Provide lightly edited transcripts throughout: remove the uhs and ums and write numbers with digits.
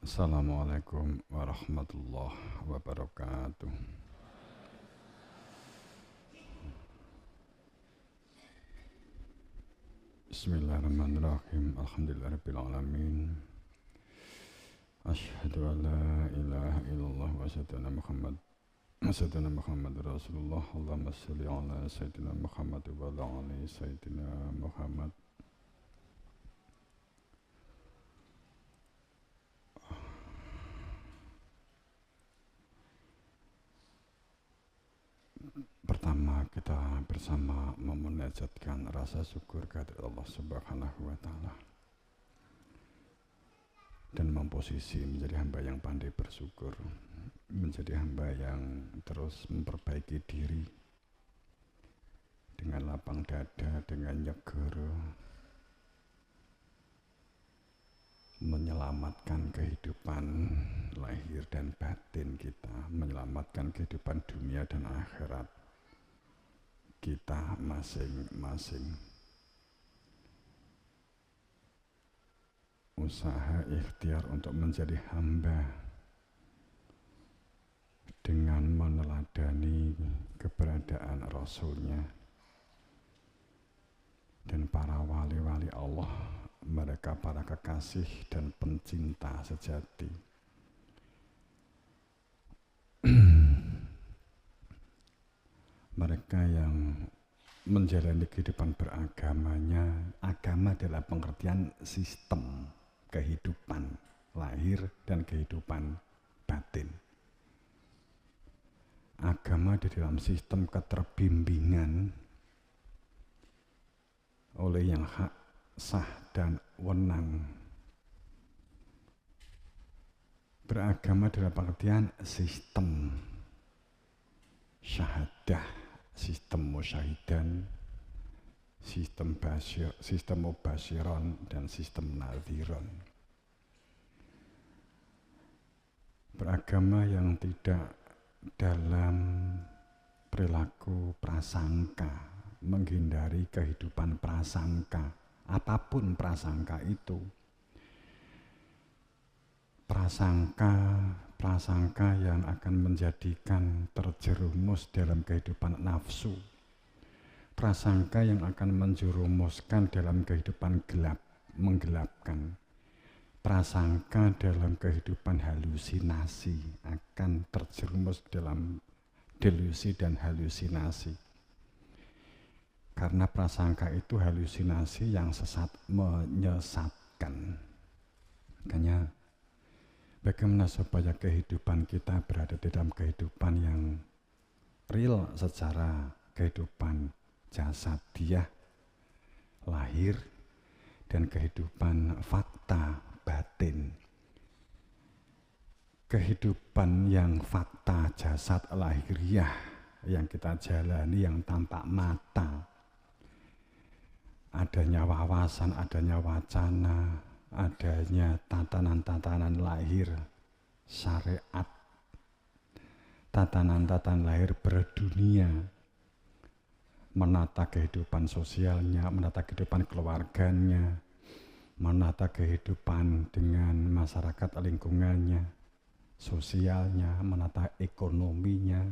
Assalamualaikum warahmatullahi wabarakatuh. Bismillahirrahmanirrahim. Alhamdulillahirabbil alamin. Asyhadu an la ilaha illallah wa asyhadu anna Muhammad Rasulullah. Allahumma shalli ala sayyidina Muhammad wa ala ali sayyidina Muhammad. Pertama, kita bersama memunajatkan rasa syukur kehadirat Allah Subhanahu wa taala dan memposisi menjadi hamba yang pandai bersyukur, menjadi hamba yang terus memperbaiki diri dengan lapang dada, dengan nyegoro, menyelamatkan kehidupan lahir dan batin kita, menyelamatkan kehidupan dunia dan akhirat kita masing-masing. Usaha ikhtiar untuk menjadi hamba dengan meneladani keberadaan Rasulnya dan para wali-wali Allah, mereka para kekasih dan pencinta sejati. Mereka yang menjalani kehidupan beragamanya, agama dalam pengertian sistem kehidupan lahir dan kehidupan batin. Agama di dalam sistem keterbimbingan oleh yang hak, sah dan wenang. Beragama dalam pengertian sistem syahadah, sistem musyahidan, sistem basyir, sistem mubasyiron, dan sistem nadhiron. Beragama yang tidak dalam perilaku prasangka, menghindari kehidupan prasangka, apapun prasangka itu. Prasangka yang akan menjadikan terjerumus dalam kehidupan nafsu, prasangka yang akan menjerumuskan dalam kehidupan gelap, menggelapkan, prasangka dalam kehidupan halusinasi, akan terjerumus dalam delusi dan halusinasi. Karena prasangka itu halusinasi yang sesat, menyesatkan. Makanya bagaimana supaya kehidupan kita berada di dalam kehidupan yang real secara kehidupan jasadiah, lahir, dan kehidupan fakta batin. Kehidupan yang fakta jasad lahiriah yang kita jalani, yang tampak mata, adanya wawasan, adanya wacana, adanya tatanan-tatanan lahir syariat, tatanan-tatanan lahir berdunia, menata kehidupan sosialnya, menata kehidupan keluarganya, menata kehidupan dengan masyarakat lingkungannya, sosialnya, menata ekonominya,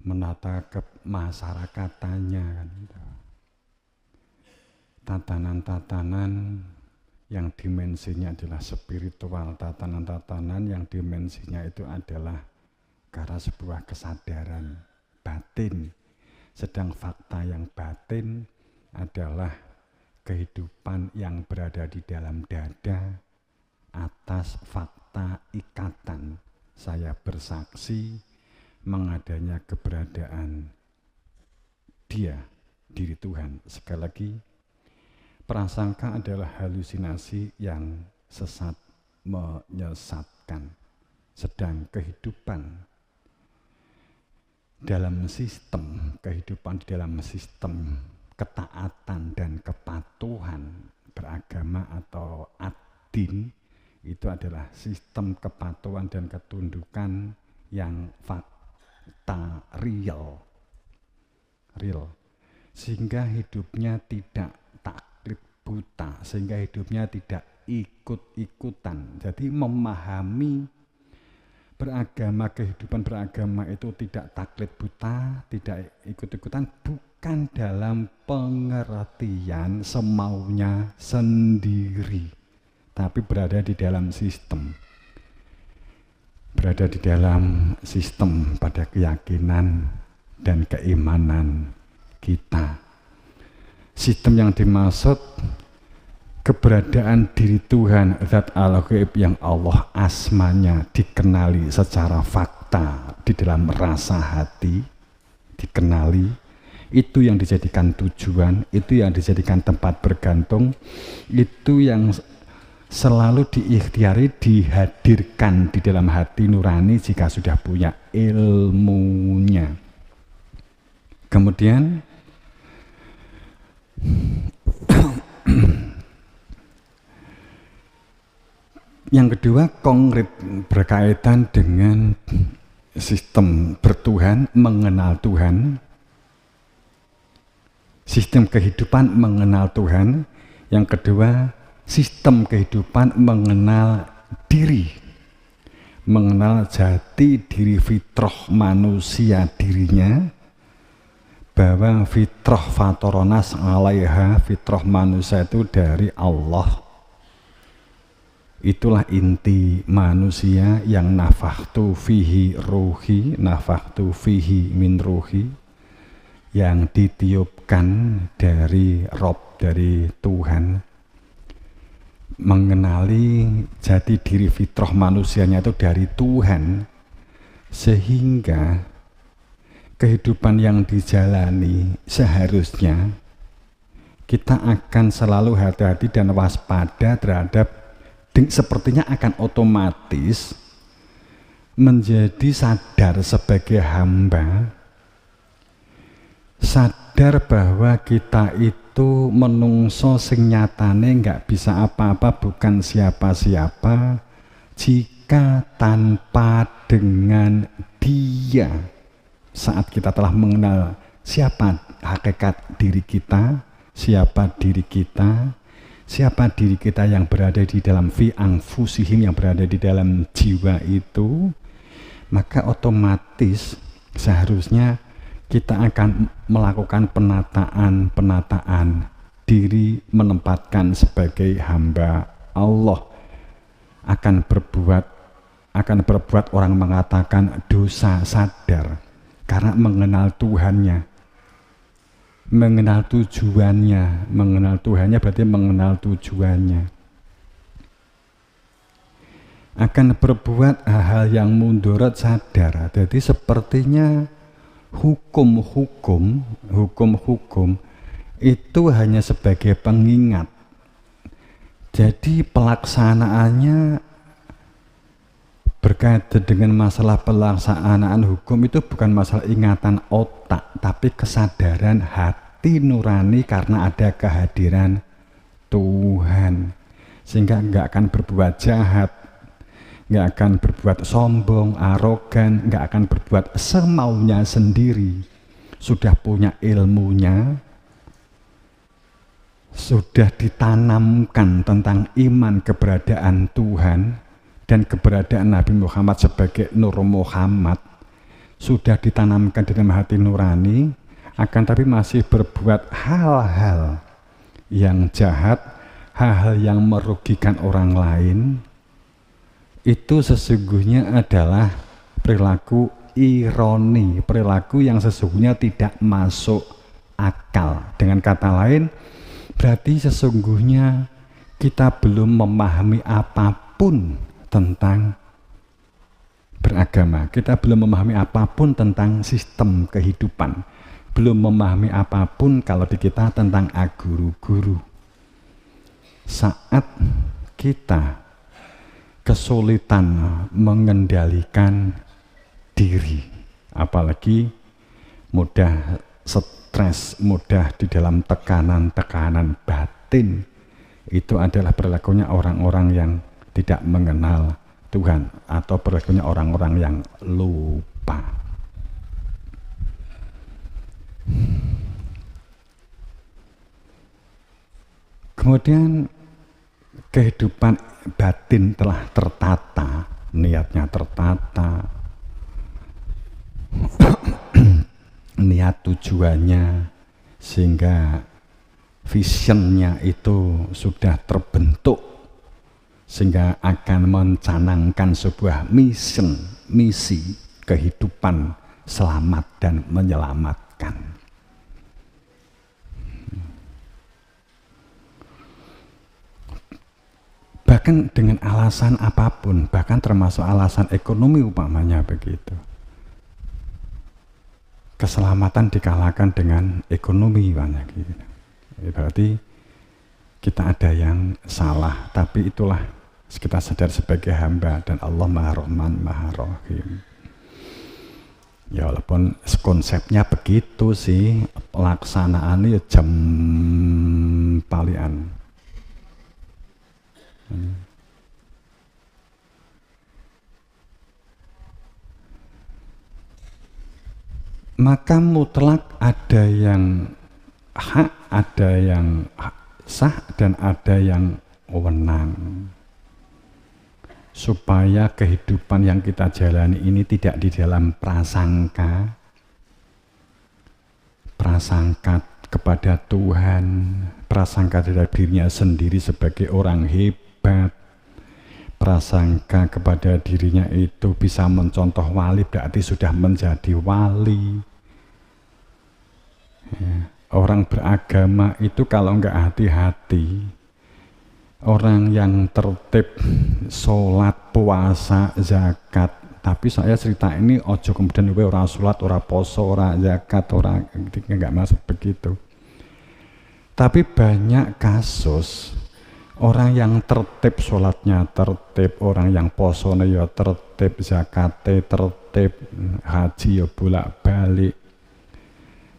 menata kemasarakatannya, tatanan-tatanan yang dimensinya adalah spiritual, tatanan-tatanan yang dimensinya itu adalah karena sebuah kesadaran batin. Sedang fakta yang batin adalah kehidupan yang berada di dalam dada atas fakta ikatan. Saya bersaksi mengadanya keberadaan Dia, diri Tuhan. Sekali lagi, prasangka adalah halusinasi yang sesat, menyesatkan. Sedang kehidupan dalam sistem, kehidupan di dalam sistem ketaatan dan kepatuhan beragama atau ad-din, itu adalah sistem kepatuhan dan ketundukan yang fakta real, sehingga hidupnya tidak taklid buta, sehingga hidupnya tidak ikut-ikutan. Jadi memahami beragama, kehidupan beragama itu tidak taklid buta, tidak ikut-ikutan, bukan dalam pengertian semaunya sendiri, tapi berada di dalam sistem. Berada di dalam sistem pada keyakinan dan keimanan kita. Sistem yang dimaksud keberadaan diri Tuhan, zat al-ghaib yang Allah asmanya dikenali secara fakta di dalam rasa hati, dikenali, itu yang dijadikan tujuan, itu yang dijadikan tempat bergantung, itu yang selalu diikhtiari, dihadirkan di dalam hati nurani jika sudah punya ilmunya. Kemudian yang kedua, konkret berkaitan dengan sistem bertuhan, mengenal Tuhan, sistem kehidupan mengenal Tuhan. Yang kedua, sistem kehidupan mengenal diri, mengenal jati diri fitrah manusia dirinya, bahwa fitrah fatoronas alaiha, fitrah manusia itu dari Allah. Itulah inti manusia yang nafakhtu fihi ruhi, nafakhtu fihi min ruhi, yang ditiupkan dari Rob, dari Tuhan, mengenali jati diri fitrah manusianya itu dari Tuhan, sehingga kehidupan yang dijalani seharusnya kita akan selalu hati-hati dan waspada terhadap, sepertinya akan otomatis menjadi sadar sebagai hamba, sadar bahwa kita itu menungso sing nyatane nggak bisa apa-apa, bukan siapa-siapa jika tanpa dengan Dia. Saat kita telah mengenal siapa hakikat diri kita, siapa diri kita, siapa diri kita yang berada di dalam fi anfusihim, yang berada di dalam jiwa itu, maka otomatis seharusnya kita akan melakukan penataan diri, menempatkan sebagai hamba Allah. Akan berbuat orang mengatakan dosa sadar, karena mengenal Tuhannya, mengenal tujuannya. Mengenal Tuhannya berarti mengenal tujuannya. Akan berbuat hal-hal yang mundurat sadar. Jadi sepertinya hukum-hukum itu hanya sebagai pengingat. Jadi pelaksanaannya berkaitan dengan masalah pelaksanaan hukum itu bukan masalah ingatan otak, tapi kesadaran hati nurani karena ada kehadiran Tuhan, sehingga nggak akan berbuat jahat, nggak akan berbuat sombong, arogan, nggak akan berbuat semaunya sendiri. Sudah punya ilmunya, sudah ditanamkan tentang iman keberadaan Tuhan dan keberadaan Nabi Muhammad sebagai Nur Muhammad, sudah ditanamkan di dalam hati nurani, akan tapi masih berbuat hal-hal yang jahat, hal-hal yang merugikan orang lain. Itu sesungguhnya adalah perilaku ironi, perilaku yang sesungguhnya tidak masuk akal. Dengan kata lain, berarti sesungguhnya kita belum memahami apapun tentang beragama. Kita belum memahami apapun tentang sistem kehidupan. Belum memahami apapun kalau di kita tentang aguru-guru. Saat kita kesulitan mengendalikan diri, apalagi mudah stres, mudah di dalam tekanan-tekanan batin, itu adalah perilakunya orang-orang yang tidak mengenal Tuhan, atau perilakunya orang-orang yang lupa. Kemudian kehidupan batin telah tertata, niatnya tertata, niat tujuannya, sehingga visionnya itu sudah terbentuk, sehingga akan mencanangkan sebuah misi kehidupan selamat dan menyelamatkan. Bahkan dengan alasan apapun, bahkan termasuk alasan ekonomi umpamanya begitu. Keselamatan dikalahkan dengan ekonomi banyak gitu. Berarti kita ada yang salah, tapi itulah kita sadar sebagai hamba dan Allah Maha Rahman Maha Rahim. Ya walaupun konsepnya begitu sih, pelaksanaannya jam palian. Maka mutlak ada yang hak, ada yang sah, dan ada yang wewenang. Supaya kehidupan yang kita jalani ini tidak di dalam prasangka kepada Tuhan, prasangka terhadap dirinya sendiri sebagai orang hebat, prasangka kepada dirinya itu bisa mencontoh wali, berarti sudah menjadi wali. Ya. Orang beragama itu kalau nggak hati-hati, orang yang tertib, sholat, puasa, zakat, tapi saya cerita ini ojo kemudian gue orang sholat, orang poso, orang zakat, orang nggak masuk begitu. Tapi banyak kasus orang yang tertib, sholatnya tertib, orang yang posone ya tertib, zakate tertib, haji ya bolak-balik.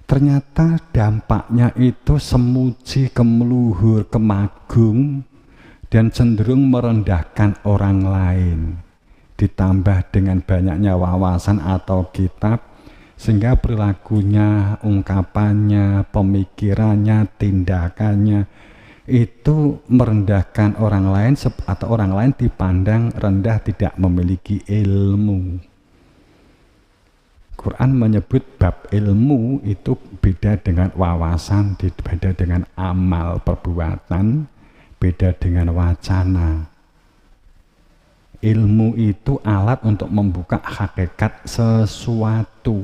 Ternyata dampaknya itu semuji, kemeluhur, kemagung, dan cenderung merendahkan orang lain. Ditambah dengan banyaknya wawasan atau kitab, sehingga perilakunya, ungkapannya, pemikirannya, tindakannya itu merendahkan orang lain, atau orang lain dipandang rendah, tidak memiliki ilmu. Quran menyebut bab ilmu itu beda dengan wawasan, beda dengan amal perbuatan, beda dengan wacana. Ilmu itu alat untuk membuka hakikat sesuatu.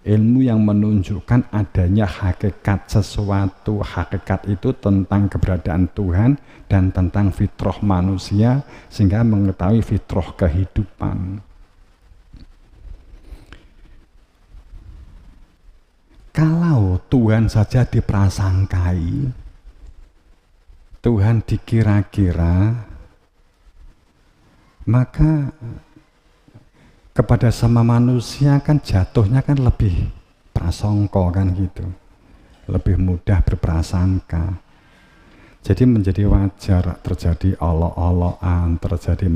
Ilmu yang menunjukkan adanya hakikat sesuatu. Hakikat itu tentang keberadaan Tuhan dan tentang fitrah manusia, sehingga mengetahui fitrah kehidupan. Kalau Tuhan saja diprasangkai, Tuhan dikira-kira, maka kepada sama manusia kan jatuhnya kan lebih prasangka kan gitu, lebih mudah berprasangka. Jadi menjadi wajar terjadi olok-olokan, terjadi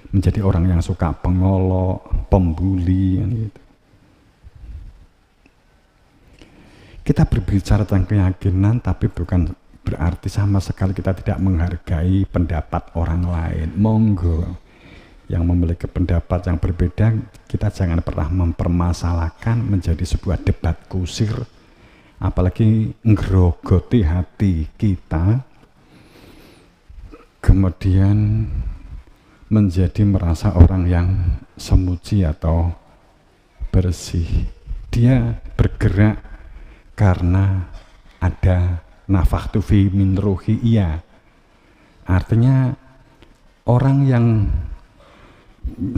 menjadi orang yang suka pengolok, pembuli gitu. Kita berbicara tentang keyakinan, tapi bukan berarti sama sekali kita tidak menghargai pendapat orang lain. Monggo, yang memiliki pendapat yang berbeda, kita jangan pernah mempermasalahkan menjadi sebuah debat kusir, apalagi ngerogoti hati kita, kemudian menjadi merasa orang yang semuji atau bersih. Dia bergerak karena ada nafakhtu fi min ruhi, iya. Artinya orang yang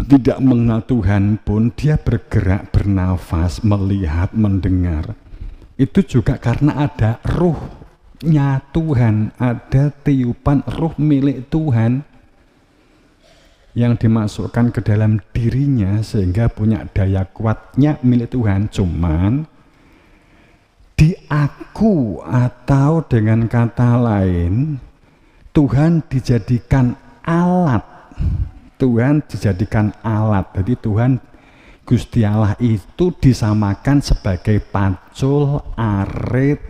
tidak mengenal Tuhan pun dia bergerak, bernafas, melihat, mendengar. Itu juga karena ada ruhnya Tuhan, ada tiupan ruh milik Tuhan yang dimasukkan ke dalam dirinya sehingga punya daya kuatnya milik Tuhan. Cuman di aku, atau dengan kata lain, Tuhan dijadikan alat. Tuhan dijadikan alat. Jadi Tuhan Gusti Allah itu disamakan sebagai pacul, arit,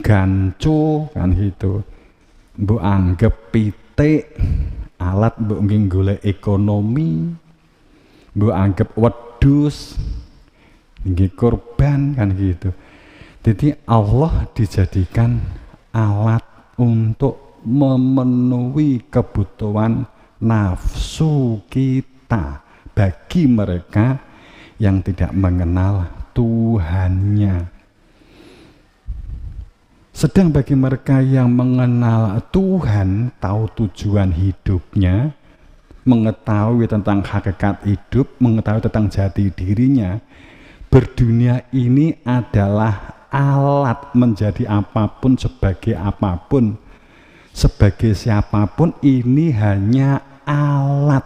gancu kan gitu, mbok anggap pitik alat mbok golek ekonomi, mbok anggap wedhus nggih korban kan gitu. Jadi Allah dijadikan alat untuk memenuhi kebutuhan nafsu kita bagi mereka yang tidak mengenal Tuhannya. Sedang bagi mereka yang mengenal Tuhan, tahu tujuan hidupnya, mengetahui tentang hakikat hidup, mengetahui tentang jati dirinya, berdunia ini adalah alat menjadi apapun, sebagai apapun, sebagai siapapun, ini hanya alat.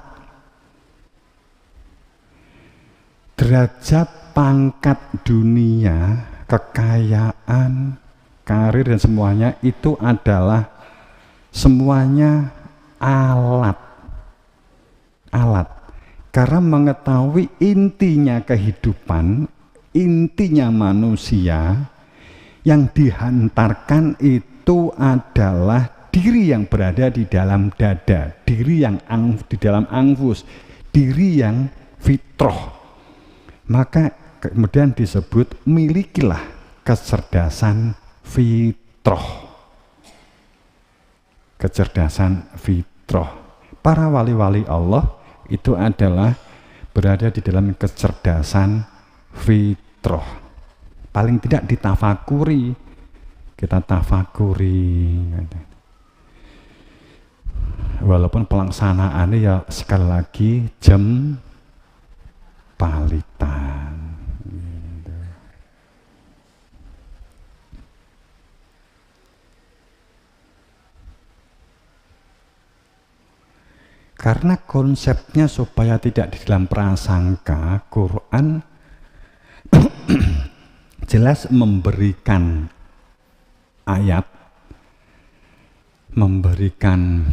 Derajat, pangkat dunia, kekayaan, karir dan semuanya itu adalah semuanya alat. Alat. Karena mengetahui intinya kehidupan, intinya manusia, yang dihantarkan itu adalah diri yang berada di dalam dada, diri yang di dalam anfus, diri yang fitrah. Maka kemudian disebut milikilah kecerdasan fitrah. Kecerdasan fitrah. Para wali-wali Allah itu adalah berada di dalam kecerdasan fitrah. Paling tidak ditafakuri, kita tafakuri. Walaupun pelaksanaannya ya sekali lagi jam palitan. Karena konsepnya supaya tidak di dalam prasangka, Quran jelas memberikan ayat, memberikan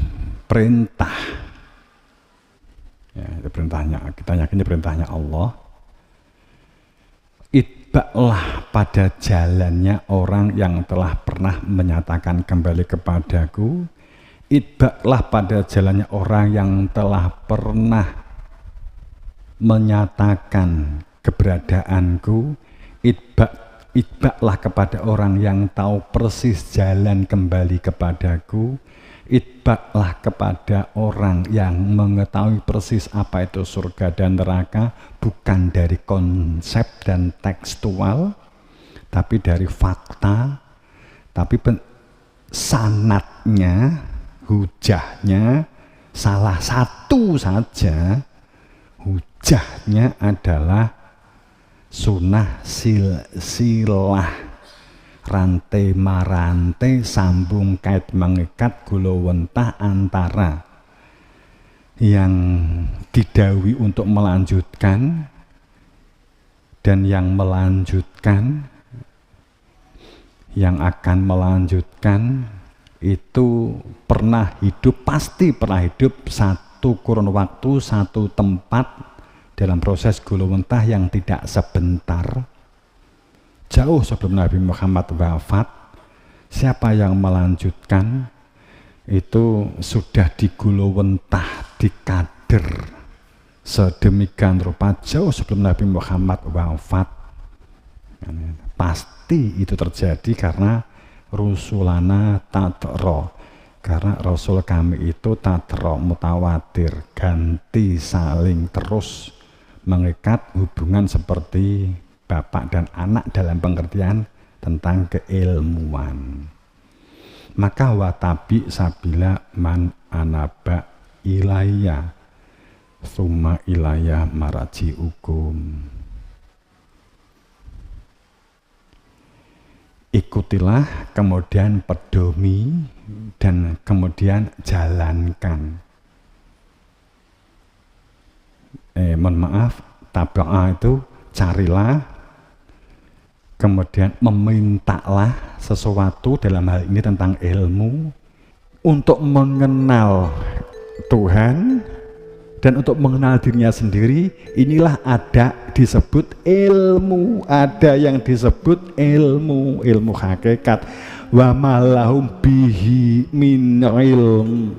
perintah. Ya, itu perintahnya, kita yakin perintahnya Allah. Itba'lah pada jalannya orang yang telah pernah menyatakan kembali kepadaku. Itba'lah pada jalannya orang yang telah pernah menyatakan keberadaanku. Itba'lah kepada orang yang tahu persis jalan kembali kepadaku. Itba'lah kepada orang yang mengetahui persis apa itu surga dan neraka, bukan dari konsep dan tekstual, tapi dari fakta, tapi sanadnya, hujahnya, salah satu saja hujahnya adalah sunnah silsilah, rantai marantai, sambung kait mengikat, gulawentah antara yang didhawuhi untuk melanjutkan dan yang melanjutkan, yang akan melanjutkan itu pernah hidup, pasti pernah hidup satu kurun waktu, satu tempat dalam proses gulawentah yang tidak sebentar. Jauh sebelum Nabi Muhammad wafat, siapa yang melanjutkan itu sudah digulawentah, dikader sedemikian rupa jauh sebelum Nabi Muhammad wafat. Pasti itu terjadi karena rusulana tatro, karena Rasul kami itu tatro, mutawatir, ganti, saling terus mengikat hubungan seperti bapak dan anak dalam pengertian tentang keilmuan. Maka watabi sabila man anaba ilayya summa ilayya maraji hukum. Ikutilah, kemudian pedomi, dan kemudian jalankan. Mohon maaf, taba'a itu carilah, kemudian memintalah sesuatu, dalam hal ini tentang ilmu, untuk mengenal Tuhan dan untuk mengenal dirinya sendiri. Inilah ada disebut ilmu, ada yang disebut ilmu hakikat. wa malahum bihi min ilm